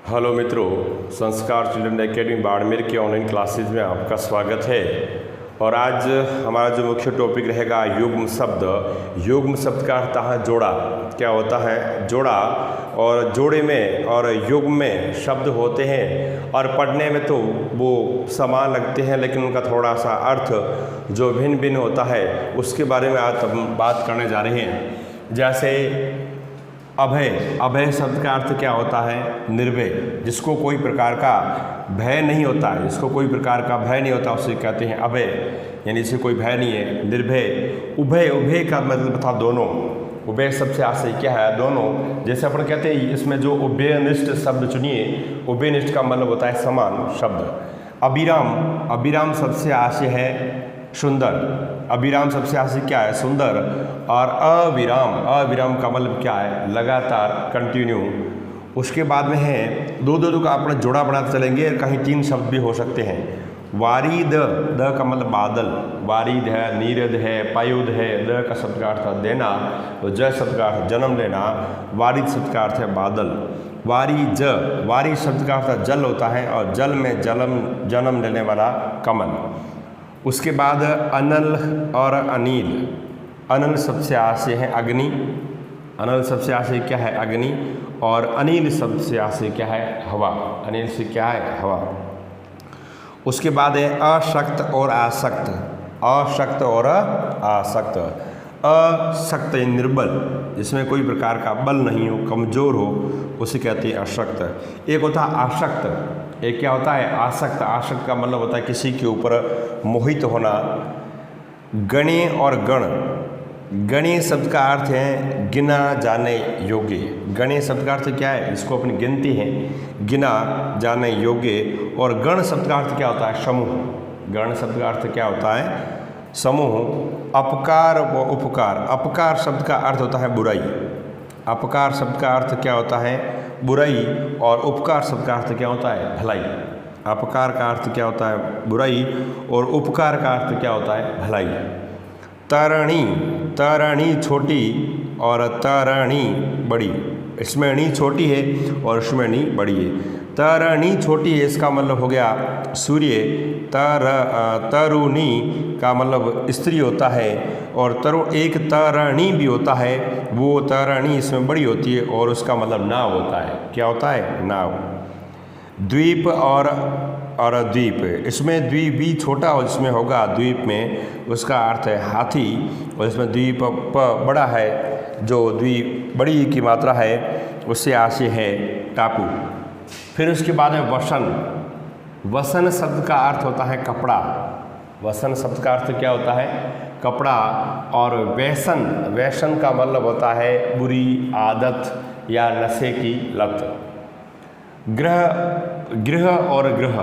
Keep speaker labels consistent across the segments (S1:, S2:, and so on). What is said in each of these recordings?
S1: Hello मित्रों, संस्कार children academy Barmer के ऑनलाइन क्लासेज में आपका स्वागत है। और आज हमारा जो मुख्य टॉपिक रहेगा युग्म शब्द। युग्म शब्द का अर्थ है जोड़ा। क्या होता है? जोड़ा। और जोड़े में और युग्म में शब्द होते हैं और पढ़ने में तो वो समान लगते हैं, लेकिन उनका थोड़ा सा अर्थ जो भिन्न भिन्न होता है उसके बारे में आज हम बात करने जा रहे हैं। जैसे अभय। अभय शब्द का अर्थ क्या होता है? निर्भय, जिसको कोई प्रकार का भय नहीं होता है, जिसको कोई प्रकार का भय नहीं होता उसे कहते हैं अभय, यानी जिसे कोई भय नहीं है, निर्भय। उभय। उभय का मतलब था दोनों। उभय शब्द से आशय क्या है? दोनों। जैसे अपन कहते हैं इसमें जो उभयनिष्ठ शब्द चुनिए, उभयनिष्ठ का मतलब होता है समान शब्द। अभिराम। अभिराम शब्द से आशय है सुंदर। अभिराम सबसे आशय क्या है? सुंदर। और अविराम। अविराम का मतलब क्या है? लगातार, कंटिन्यू। उसके बाद में है दो का अपना जोड़ा बनाते चलेंगे, कहीं तीन शब्द भी हो सकते हैं। वारिद। द का मतलब बादल। वारिद है, नीरद है, पायुद है। द का शब्द का अर्थ देना, तो ज शब्द का अर्थ जन्म लेना। वारिद शब्द का अर्थ है बादल। वारिज। वारी शब्द का अर्थ जल होता है और जल में जन्म लेने वाला कमल। उसके बाद अनल और अनिल। अनल शब्द से आशय है अग्नि। अनल शब्द से आशय क्या है? अग्नि। और अनिल शब्द से आशय क्या है? हवा। अनिल से क्या है? हवा। उसके बाद है अशक्त और आसक्त। अशक्त और आसक्त। अशक्त निर्बल, जिसमें कोई प्रकार का बल नहीं हो, कमजोर हो, उसे कहते हैं अशक्त। एक होता है आसक्त, एक क्या होता है? आसक्त। आसक्त का मतलब होता है किसी के ऊपर मोहित होना। गणे और गण। गणे शब्द का अर्थ है गिना जाने योग्य। गणे शब्द का अर्थ क्या है? इसको अपनी गिनती है, गिना जाने योग्य। और गण शब्द का अर्थ क्या होता है? समूह। गण शब्द का अर्थ क्या होता है? समूह। अपकार व उपकार। अपकार शब्द का अर्थ होता है बुराई। अपकार शब्द का अर्थ क्या होता है? बुराई। और उपकार शब्द का अर्थ क्या होता है? भलाई। अपकार का अर्थ क्या होता है? बुराई। और उपकार का अर्थ क्या होता है? भलाई। तरणी। तरणी छोटी और तरणी बड़ी। इसमें णी छोटी है और इसमें णी बड़ी है। तरणी छोटी है, इसका मतलब हो गया सूर्य। तरुणी का मतलब स्त्री होता है। और एक तरणी भी होता है, वो तरणी इसमें बड़ी होती है और उसका मतलब नाव होता है। क्या होता है? नाव। द्वीप और द्वीप। इसमें द्वीप भी छोटा और इसमें होगा द्वीप में, उसका अर्थ है हाथी। और इसमें द्वीप बड़ा है, जो द्वीप बड़ी की मात्रा है उससे आशय है टापू। फिर उसके बाद है वसन। वसन शब्द का अर्थ होता है कपड़ा। वसन शब्द का अर्थ क्या होता है? कपड़ा। और व्यसन। व्यसन का मतलब होता है बुरी आदत या नशे की लत। गृह और गृह,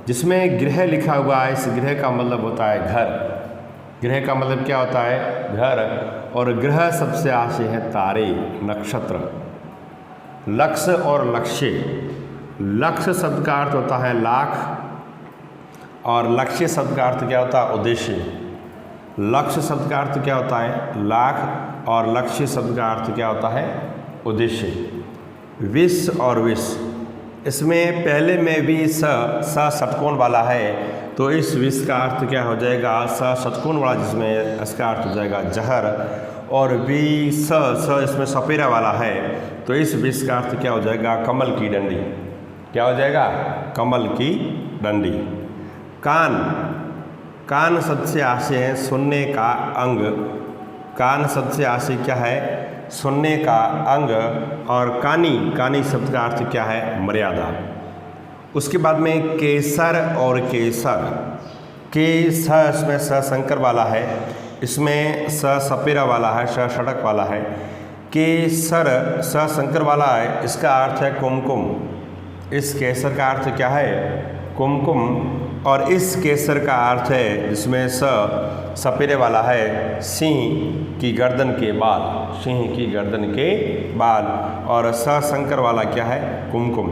S1: जिसमें गृह लिखा हुआ है, इस गृह का मतलब होता है घर। गृह का मतलब क्या होता है? घर। और ग्रह सबसे आशय है तारे, नक्षत्र। लक्ष्य और लक्ष्य। लक्ष्य शब्द का अर्थ होता है लाख और लक्ष्य शब्द का अर्थ क्या होता है? उद्देश्य। लक्ष्य शब्द का अर्थ क्या होता है? लाख। और लक्ष्य शब्द का अर्थ क्या होता है? उद्देश्य। विष और विष, इसमें पहले में भी स षटकोण वाला है, तो इस विष का अर्थ क्या हो जाएगा? स षटकोण वाला, जिसमें इसका अर्थ हो जाएगा जहर। और वी स इसमें सपेरा वाला है, तो इस विष का अर्थ क्या हो जाएगा? कमल की डंडी। क्या हो जाएगा? कमल की डंडी। कान। कान शब्द से आशय है सुनने का अंग। कान शब्द से आशय क्या है? सुनने का अंग। और कानी। कानी शब्द का अर्थ क्या है? मर्यादा। उसके बाद में केसर और केसर। केसर इसमें स शंकर वाला है, इसमें स सपेरा वाला है, स षटक वाला है। केसर स शंकर वाला है, इसका अर्थ है कुमकुम। इस केसर का अर्थ क्या है? कुमकुम। और इस केसर का अर्थ है, जिसमें स सपेरे वाला है, सिंह की गर्दन के बाल। सिंह की गर्दन के बाल। और स शंकर वाला क्या है? कुमकुम।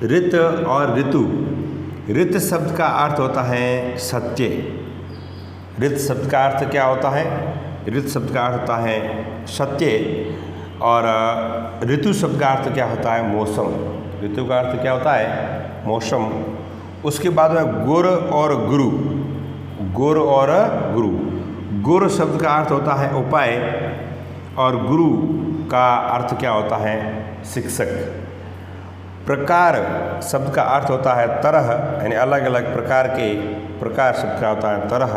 S1: ऋत और ऋतु। ऋत शब्द का अर्थ होता है सत्य। ऋत शब्द का अर्थ क्या होता है? ऋत शब्द का अर्थ होता है सत्य। और ऋतु शब्द का अर्थ क्या होता है? मौसम। ऋतु का अर्थ क्या होता है? मौसम। उसके बाद में गुर और गुरु। गुर और गुरु। गुर शब्द का अर्थ होता है उपाय और गुरु का अर्थ क्या होता है? शिक्षक। प्रकार शब्द का अर्थ होता है तरह, यानी अलग अलग प्रकार के। प्रकार शब्द का होता है तरह।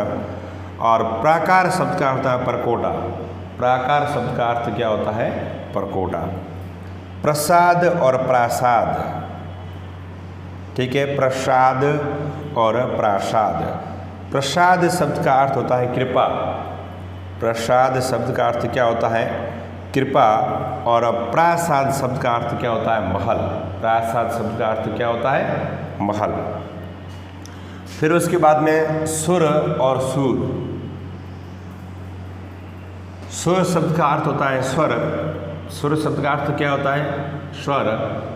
S1: और प्राकार शब्द का होता है परकोटा। प्राकार शब्द का अर्थ क्या होता है? परकोटा। प्रसाद और प्रासाद, ठीक है, प्रसाद और प्रासाद। प्रसाद शब्द का अर्थ होता है कृपा। प्रसाद शब्द का अर्थ क्या होता है? कृपा। और प्रासाद शब्द का अर्थ क्या होता है? महल। प्रासाद शब्द का अर्थ क्या होता है? महल। फिर उसके बाद में सुर और सूर। सुर शब्द का अर्थ होता है स्वर। सुर शब्द का अर्थ क्या होता है? स्वर।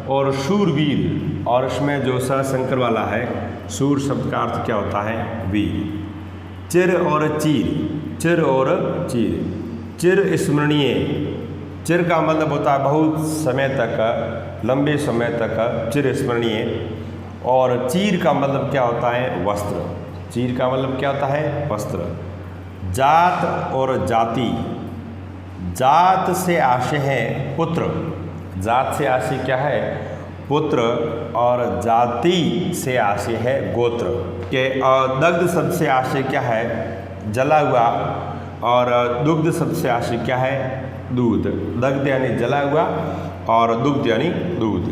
S1: और शूरवीर, और इसमें जो स संकर वाला है, सूर शब्द का अर्थ क्या होता है? वीर। चिर और चीर। चिर और चीर। चिर स्मरणीय। चिर का मतलब होता है बहुत समय तक, लंबे समय तक चिर स्मरणीय। और चीर का मतलब क्या होता है? वस्त्र। चीर का मतलब क्या होता है? वस्त्र। जात और जाति। जात से आशय है पुत्र। जात से आशय क्या है? पुत्र। और जाति से आशय है गोत्र के। दग्ध शब्द से आशय क्या है? जला हुआ। और दुग्ध शब्द से आशय क्या है? दूध। दग्ध यानी जला हुआ और दुग्ध यानी दूध।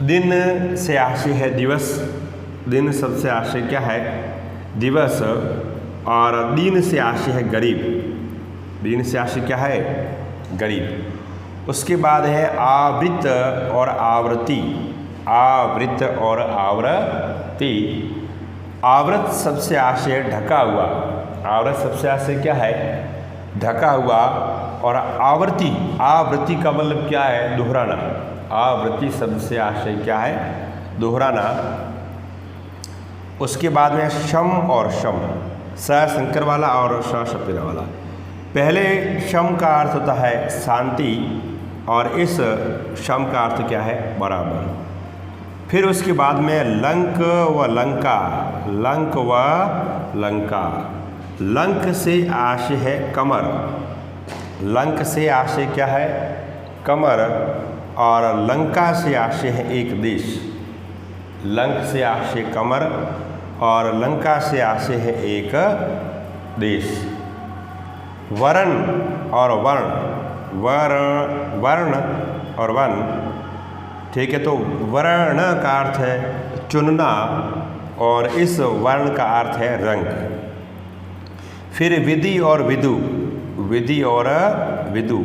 S1: दिन से आशय है दिवस। दिन शब्द से आशय क्या है? दिवस। और दीन से आशय है गरीब। दीन से आशय क्या है? गरीब। उसके बाद है आवृत और आवृत्ति। आवृत और आवृत्ति। आवृत शब्द से आशय ढका हुआ। आवृत शब्द से आशय क्या है? ढका हुआ। और आवृत्ति, आवृत्ति का मतलब क्या है? दोहराना। आवृत्ति शब्द से आशय क्या है? दोहराना। उसके बाद में शम और शम। स संकर वाला और श सपेरा वाला। पहले शम का अर्थ होता है शांति, और इस शम का अर्थ क्या है? बराबर। फिर उसके बाद में लंक व लंका। लंक व लंका। लंक से आशय है कमर। लंक से आशय क्या है? कमर। और लंका से आशय है एक देश। लंक से आशय कमर और लंका से आशय है एक देश। वर्ण और वर्ण। वर्ण और वर्ण, ठीक है। तो वर्ण का अर्थ है चुनना और इस वर्ण का अर्थ है रंग। फिर विधि और विदु। विधि और विदु।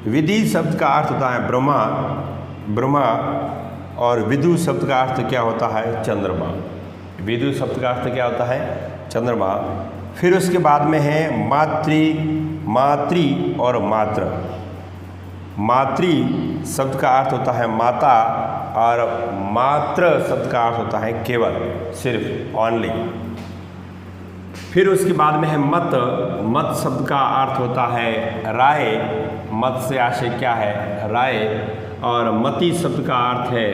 S1: विधि शब्द का अर्थ होता है ब्रह्मा। ब्रह्मा। और विदु शब्द का अर्थ क्या होता है? चंद्रमा। विदु शब्द का अर्थ क्या होता है? चंद्रमा। फिर उसके बाद में है मातृ। मातृ और मात्र। मातृ शब्द का अर्थ होता है माता, और मात्र शब्द का अर्थ होता है केवल, सिर्फ, ऑनली। फिर उसके बाद में है मत। मत शब्द का अर्थ होता है राय। मत से आशय क्या है? राय। और मति शब्द का अर्थ है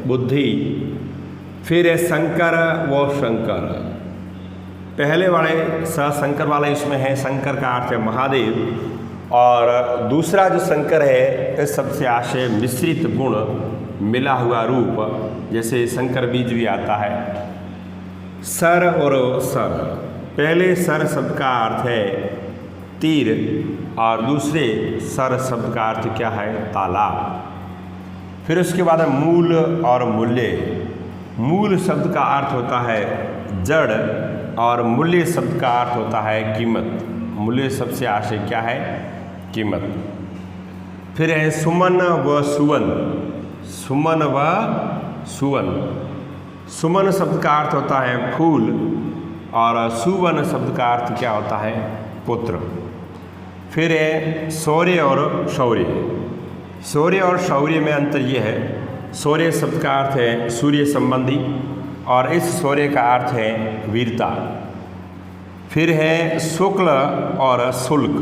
S1: बुद्धि। फिर है शंकर व शंकर। पहले वाले शंकर वाला इसमें है, शंकर का अर्थ है महादेव। और दूसरा जो शंकर है, इस शब्द से आशय मिश्रित गुण, मिला हुआ रूप, जैसे शंकर बीज भी आता है। सर और सर। पहले सर शब्द का अर्थ है तीर, और दूसरे सर शब्द का अर्थ क्या है? तालाब। फिर उसके बाद मूल और मूल्य। मूल शब्द का अर्थ होता है जड़, और मूल्य शब्द का अर्थ होता है कीमत। मूल्य शब्द से आशय क्या है? कीमत। फिर है सुमन व सुवन। सुमन व सुवन। सुमन शब्द का अर्थ होता है फूल, और सुवन शब्द का अर्थ क्या होता है? पुत्र। फिर है शौर्य और शौर्य। शौर्य और शौर्य में अंतर ये है, शौर्य शब्द का अर्थ है सूर्य संबंधी, और इस शौर्य का अर्थ है वीरता। फिर है शुक्ल और शुल्क।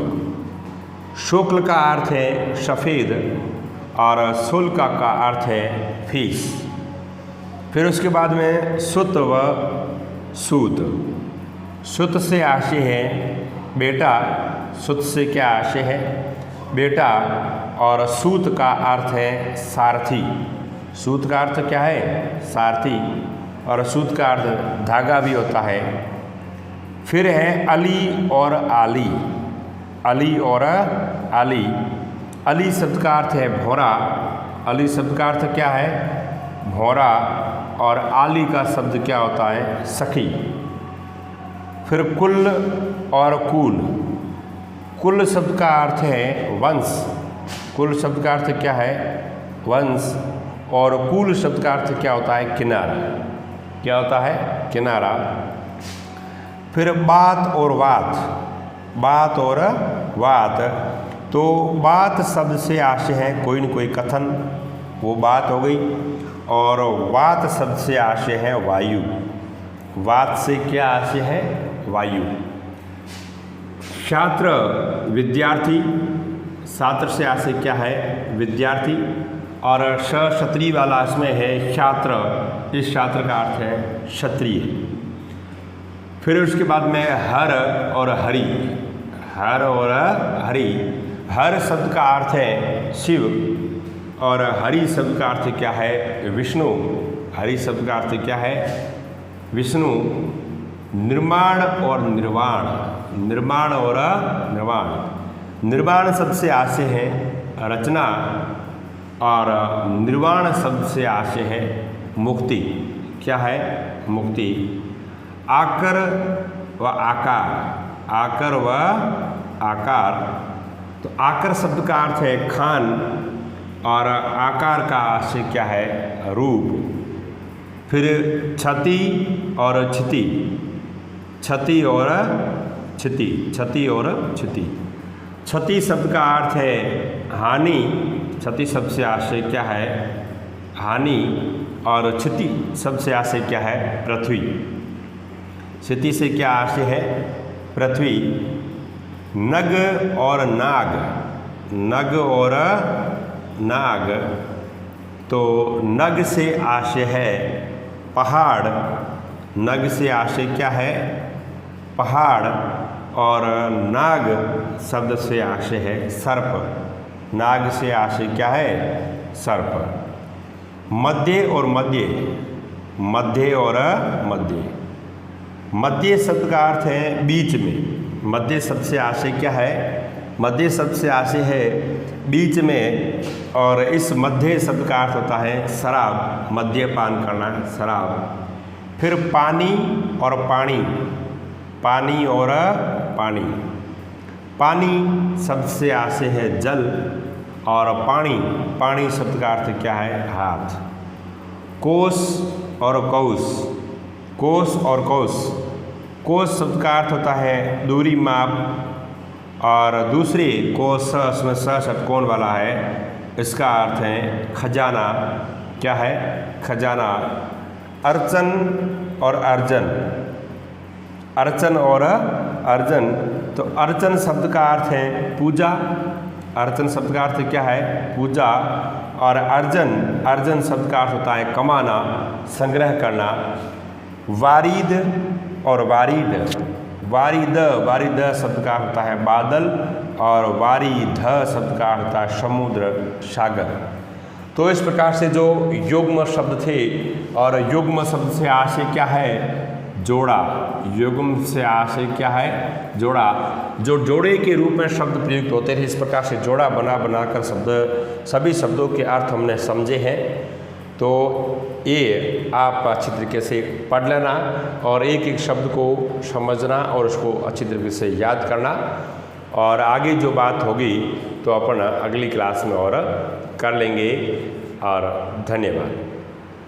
S1: शुक्ल का अर्थ है सफ़ेद और शुल्क का अर्थ है फीस। फिर उसके बाद में सुत व सूत। सुत से आशय है बेटा, सुत से क्या आशय है बेटा, और सूत का अर्थ है सारथी। सूत का अर्थ क्या है सारथी, और सूत का अर्थ धागा भी होता है। फिर है अली और आली। अली और आली। अली शब्द का अर्थ है भौरा। अली शब्द का अर्थ क्या है भौरा, और आली का शब्द क्या होता है सखी। फिर कुल और कुल। कुल शब्द का अर्थ है वंश। कुल शब्द का अर्थ क्या है वंश, और कुल शब्द का अर्थ क्या होता है किनारा। क्या होता है किनारा। फिर बात और वात। बात और वात। तो बात शब्द से आशय है कोई न कोई कथन, वो बात हो गई, और वात शब्द से आशय है वायु। वात से क्या आशय है वायु। छात्र विद्यार्थी। छात्र से आशय क्या है विद्यार्थी, और क्षत्रिय वाला इसमें है छात्र। इस छात्र का अर्थ है क्षत्रिय। फिर उसके बाद में हर और हरि। हर और हरि। हर शब्द का अर्थ है शिव, और हरि शब्द का अर्थ क्या है विष्णु। हरि शब्द का अर्थ क्या है विष्णु। निर्माण और निर्वाण। निर्माण और निर्वाण। निर्वाण शब्द से आशय है रचना, और निर्वाण शब्द से आशय है मुक्ति। क्या है मुक्ति। आकर व आकार। आकर व आकार। तो आकर शब्द का अर्थ है खान, और आकार का आशय क्या है रूप। फिर क्षति और क्षति। क्षति और क्षति। क्षति और क्षति। क्षति शब्द का अर्थ है हानि। क्षति शब्द से आशय क्या है हानि, और क्षति शब्द से आशय क्या है पृथ्वी। क्षति से क्या आशय है पृथ्वी। नग और नाग। नग और नाग। तो नग से आशय है पहाड़। नग से आशय क्या है पहाड़, और नाग शब्द से आशय है सर्प। नाग से आशय क्या है सर्प। मध्य और मध्य। मध्य और मध्य। मध्य शब्द का अर्थ है बीच में। मध्य शब्द से आशय क्या है मध्य शब्द से आशय है बीच में, और इस मध्य शब्द का अर्थ होता है शराब। मद्यपान करना शराब। फिर पानी और पानी। पानी और पानी। पानी शब्द से आशय है जल, और पानी। पानी शब्द का अर्थ क्या है हाथ। कोस और कौस। कोस और कौस। कोस शब्द का अर्थ होता है दूरी माप, और दूसरे कोस उसमें षटकोण वाला है, इसका अर्थ है खजाना। क्या है खजाना। अर्चन और अर्जन। अर्चन और अर्जन। तो अर्चन शब्द का अर्थ है पूजा। अर्चन शब्द का अर्थ क्या है पूजा, और अर्जन। अर्जन शब्द का अर्थ होता है कमाना, संग्रह करना। वारिद और वारिद। वारिद। वारिद शब्द का अर्थ होता है बादल, और वारिध शब्द का अर्थ होता है समुद्र सागर। तो इस प्रकार से जो युग्म शब्द थे, और युग्म शब्द से आशय क्या है जोड़ा। युग्म से आशय क्या है जोड़ा। जो जोड़े के रूप में शब्द प्रयुक्त होते थे, इस प्रकार से जोड़ा बना बनाकर शब्द सभी शब्दों के अर्थ हमने समझे हैं। तो ये आप अच्छी तरीके से पढ़ लेना, और एक एक शब्द को समझना, और उसको अच्छी तरीके से याद करना, और आगे जो बात होगी तो अपन अगली क्लास में और कर लेंगे। और धन्यवाद।